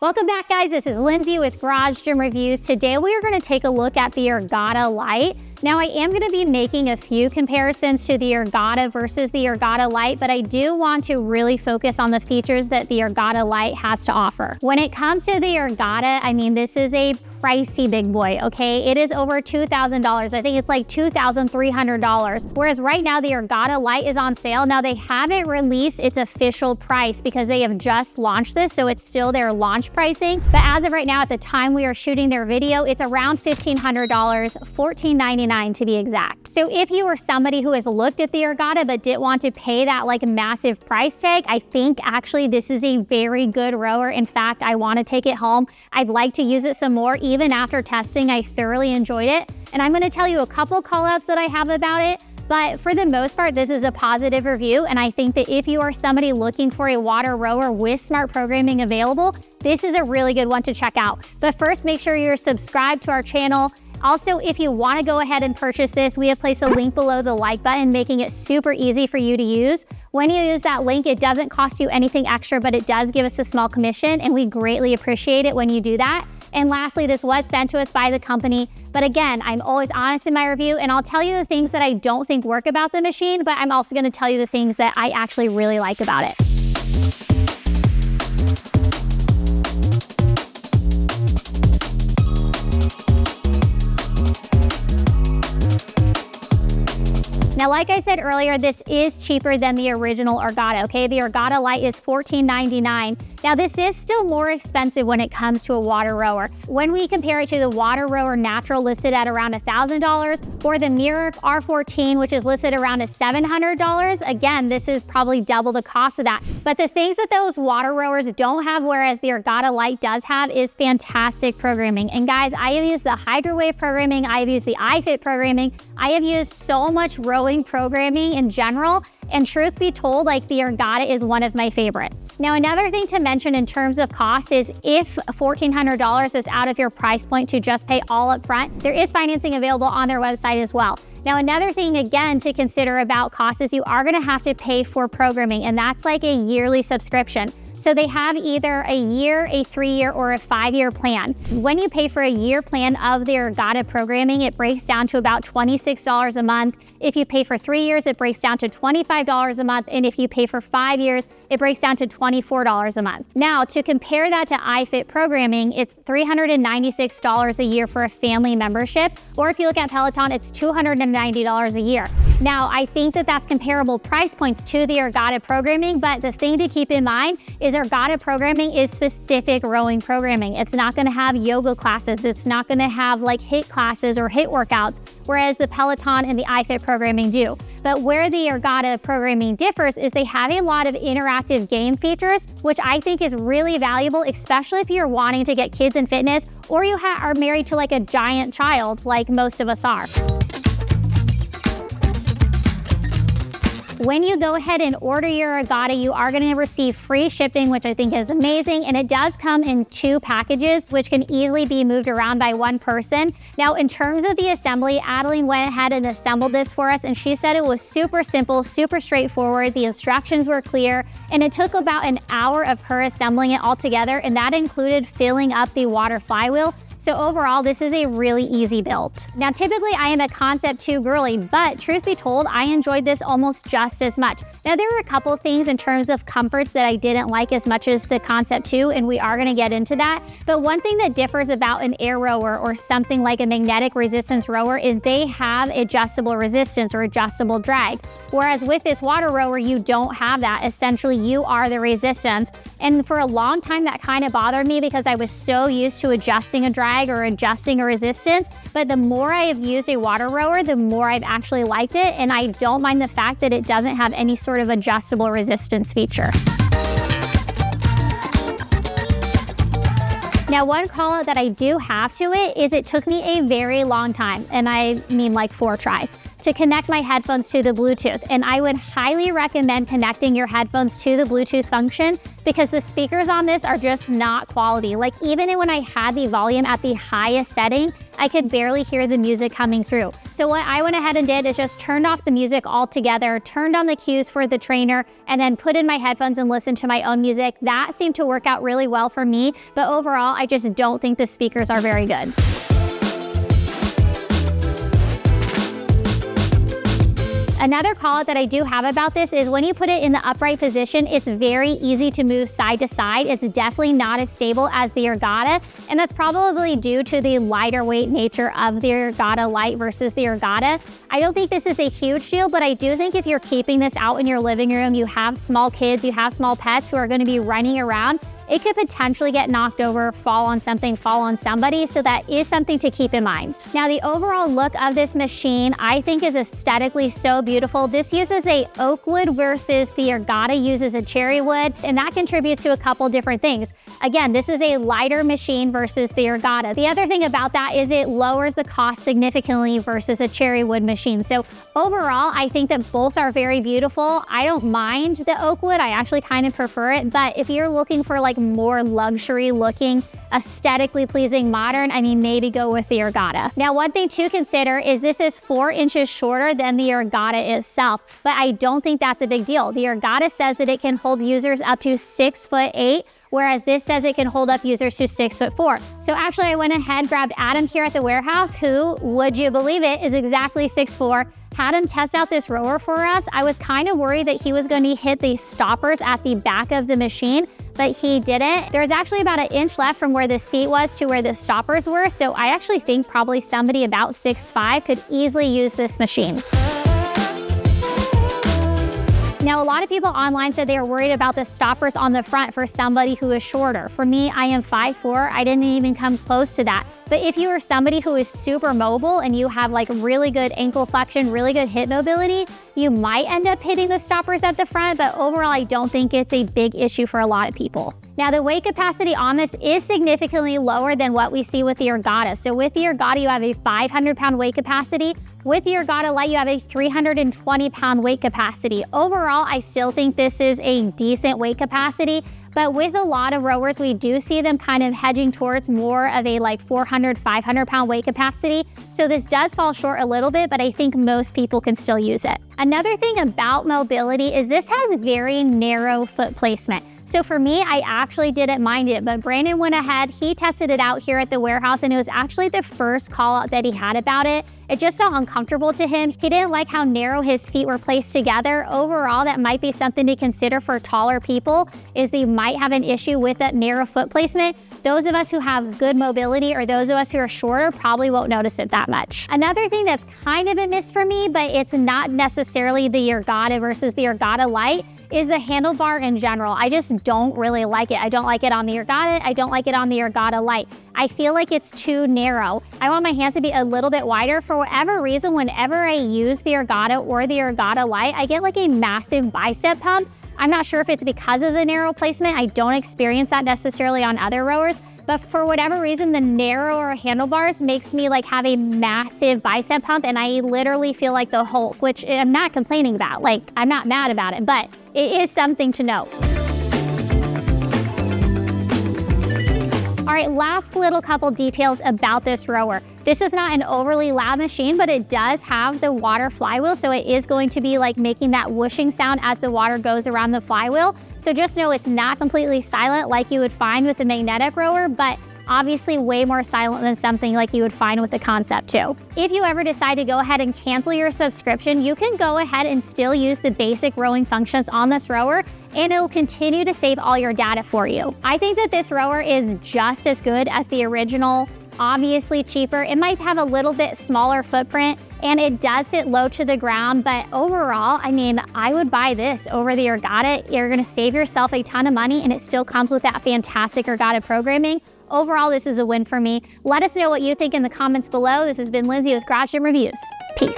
Welcome back, guys. This is Lindsay with Garage Gym Reviews. Today we are going to take a look at the Ergatta Lite. Now, I am going to be making a few comparisons to the Ergatta versus the Ergatta Lite, but I do want to really focus on the features that the Ergatta Lite has to offer. When it comes to the Ergatta, I mean, this is a pricey big boy, okay? It is over $2,000. I think it's like $2,300. Whereas right now, the Ergatta Lite is on sale. Now, they haven't released its official price because they have just launched this, so it's still their launch pricing. But as of right now, at the time we are shooting their video, it's around $1,500, $1,499 to be exact. So if you are somebody who has looked at the Ergatta but didn't want to pay that like massive price tag, I think actually this is a very good rower. In fact, I want to take it home. I'd like to use it some more. Even after testing, I thoroughly enjoyed it. And I'm going to tell you a couple call outs that I have about it. But for the most part, this is a positive review. And I think that if you are somebody looking for a water rower with smart programming available, this is a really good one to check out. But first, make sure you're subscribed to our channel. Also, if you want to go ahead and purchase this, we have placed a link below the like button, making it super easy for you to use. When you use that link, it doesn't cost you anything extra, but it does give us a small commission, and we greatly appreciate it when you do that. And lastly, this was sent to us by the company. But again, I'm always honest in my review, and I'll tell you the things that I don't think work about the machine, but I'm also going to tell you the things that I actually really like about it. Now, like I said earlier, this is cheaper than the original Ergatta, okay? The Ergatta Lite is $14.99. Now, this is still more expensive when it comes to a water rower. When we compare it to the water rower natural listed at around $1,000 or the Mirror R14, which is listed around $700, again, this is probably double the cost of that. But the things that those water rowers don't have, whereas the Ergatta Lite does have, is fantastic programming. And guys, I have used the HydroWave programming, I have used the iFit programming, I have used so much rowing programming in general, and truth be told, like, the Ergatta is one of my favorites. Now, another thing to mention in terms of cost is if $1,400 is out of your price point to just pay all up front, there is financing available on their website as well. Now, another thing, again, to consider about cost is you are going to have to pay for programming, and that's like a yearly subscription. So they have either a year, a 3-year, or a 5-year plan. When you pay for a year plan of the Ergatta programming, it breaks down to about $26 a month. If you pay for 3 years, it breaks down to $25 a month. And if you pay for 5 years, it breaks down to $24 a month. Now, to compare that to iFit programming, it's $396 a year for a family membership. Or if you look at Peloton, it's $290 a year. Now, I think that that's comparable price points to the Ergatta programming, but the thing to keep in mind is Ergatta programming is specific rowing programming. It's not going to have yoga classes. It's not going to have like HIIT classes or HIIT workouts, whereas the Peloton and the iFit programming do. But where the Ergatta programming differs is they have a lot of interactive game features, which I think is really valuable, especially if you're wanting to get kids in fitness or you are married to like a giant child like most of us are. When you go ahead and order your Ergatta, you are going to receive free shipping, which I think is amazing. And it does come in 2 packages, which can easily be moved around by one person. Now, in terms of the assembly, Adeline went ahead and assembled this for us, and she said it was super simple, super straightforward. The instructions were clear, and it took about an hour of her assembling it all together, and that included filling up the water flywheel. So overall, this is a really easy build. Now, typically I am a Concept 2 girly, but truth be told, I enjoyed this almost just as much. Now, there were a couple things in terms of comforts that I didn't like as much as the Concept 2, and we are gonna get into that. But one thing that differs about an air rower or something like a magnetic resistance rower is they have adjustable resistance or adjustable drag. Whereas with this water rower, you don't have that. Essentially, you are the resistance. And for a long time, that kind of bothered me because I was so used to adjusting a drag or adjusting a resistance. But the more I have used a water rower, the more I've actually liked it. And I don't mind the fact that it doesn't have any sort of adjustable resistance feature. Now, one call out that I do have to it is it took me a very long time, and I mean like 4 tries. to connect my headphones to the Bluetooth. And I would highly recommend connecting your headphones to the Bluetooth function because the speakers on this are just not quality. Like even when I had the volume at the highest setting, I could barely hear the music coming through. So what I went ahead and did is just turned off the music altogether, turned on the cues for the trainer, and then put in my headphones and listened to my own music. That seemed to work out really well for me, but overall, I just don't think the speakers are very good. Another call out that I do have about this is when you put it in the upright position, it's very easy to move side to side. It's definitely not as stable as the Ergatta, and that's probably due to the lighter weight nature of the Ergatta Lite versus the Ergatta. I don't think this is a huge deal, but I do think if you're keeping this out in your living room, you have small kids, you have small pets who are going to be running around, it could potentially get knocked over, fall on something, fall on somebody, so that is something to keep in mind. Now, the overall look of this machine, I think is aesthetically so beautiful. This uses a oak wood versus the Ergatta uses a cherry wood, and that contributes to a couple different things. Again, this is a lighter machine versus the Ergatta. The other thing about that is it lowers the cost significantly versus a cherry wood machine. So overall, I think that both are very beautiful. I don't mind the oak wood. I actually kind of prefer it, but if you're looking for like more luxury looking, aesthetically pleasing, modern, I mean, maybe go with the Ergatta. Now, one thing to consider is this is 4 inches shorter than the Ergatta itself, but I don't think that's a big deal. The Ergatta says that it can hold users up to 6'8", whereas this says it can hold up users to 6'4". So actually I went ahead, grabbed Adam here at the warehouse, who, would you believe it, is exactly 6'4", had him test out this rower for us. I was kind of worried that he was going to hit the stoppers at the back of the machine, but he didn't. There's actually about 1 inch left from where the seat was to where the stoppers were, so I actually think probably somebody about 6'5" could easily use this machine. Now, a lot of people online said they were worried about the stoppers on the front for somebody who is shorter. For me, I am 5'4", I didn't even come close to that. But if you are somebody who is super mobile and you have like really good ankle flexion, really good hip mobility, you might end up hitting the stoppers at the front, but overall, I don't think it's a big issue for a lot of people. Now, the weight capacity on this is significantly lower than what we see with the Ergatta. So with the Ergatta, you have a 500-pound weight capacity. With the Ergatta Lite, you have a 320-pound weight capacity. Overall, I still think this is a decent weight capacity, but with a lot of rowers, we do see them kind of hedging towards more of a like 400, 500-pound weight capacity. So this does fall short a little bit, but I think most people can still use it. Another thing about mobility is this has very narrow foot placement. So for me, I actually didn't mind it, but Brandon went ahead, he tested it out here at the warehouse, and it was actually the first call out that he had about it. It just felt uncomfortable to him. He didn't like how narrow his feet were placed together. Overall, that might be something to consider for taller people, is they might have an issue with that narrow foot placement. Those of us who have good mobility or those of us who are shorter probably won't notice it that much. Another thing that's kind of a miss for me, but it's not necessarily the Ergatta versus the Ergatta Lite, is the handlebar in general. I just don't really like it. I don't like it on the Ergatta. I don't like it on the Ergatta Lite. I feel like it's too narrow. I want my hands to be a little bit wider. For whatever reason, whenever I use the Ergatta or the Ergatta Lite, I get like a massive bicep pump. I'm not sure if it's because of the narrow placement. I don't experience that necessarily on other rowers, but for whatever reason, the narrower handlebars makes me like have a massive bicep pump, and I literally feel like the Hulk, which I'm not complaining about. Like, I'm not mad about it, but it is something to note. All right, last little couple details about this rower. This is not an overly loud machine, but it does have the water flywheel, so it is going to be like making that whooshing sound as the water goes around the flywheel. So just know it's not completely silent like you would find with the magnetic rower, but obviously way more silent than something like you would find with the Concept 2. If you ever decide to go ahead and cancel your subscription, you can go ahead and still use the basic rowing functions on this rower, and it'll continue to save all your data for you. I think that this rower is just as good as the original, obviously cheaper. It might have a little bit smaller footprint, and it does sit low to the ground, but overall, I mean, I would buy this over the Ergatta. You're gonna save yourself a ton of money, and it still comes with that fantastic Ergatta programming. Overall, this is a win for me. Let us know what you think in the comments below. This has been Lindsay with Garage Gym Reviews. Peace.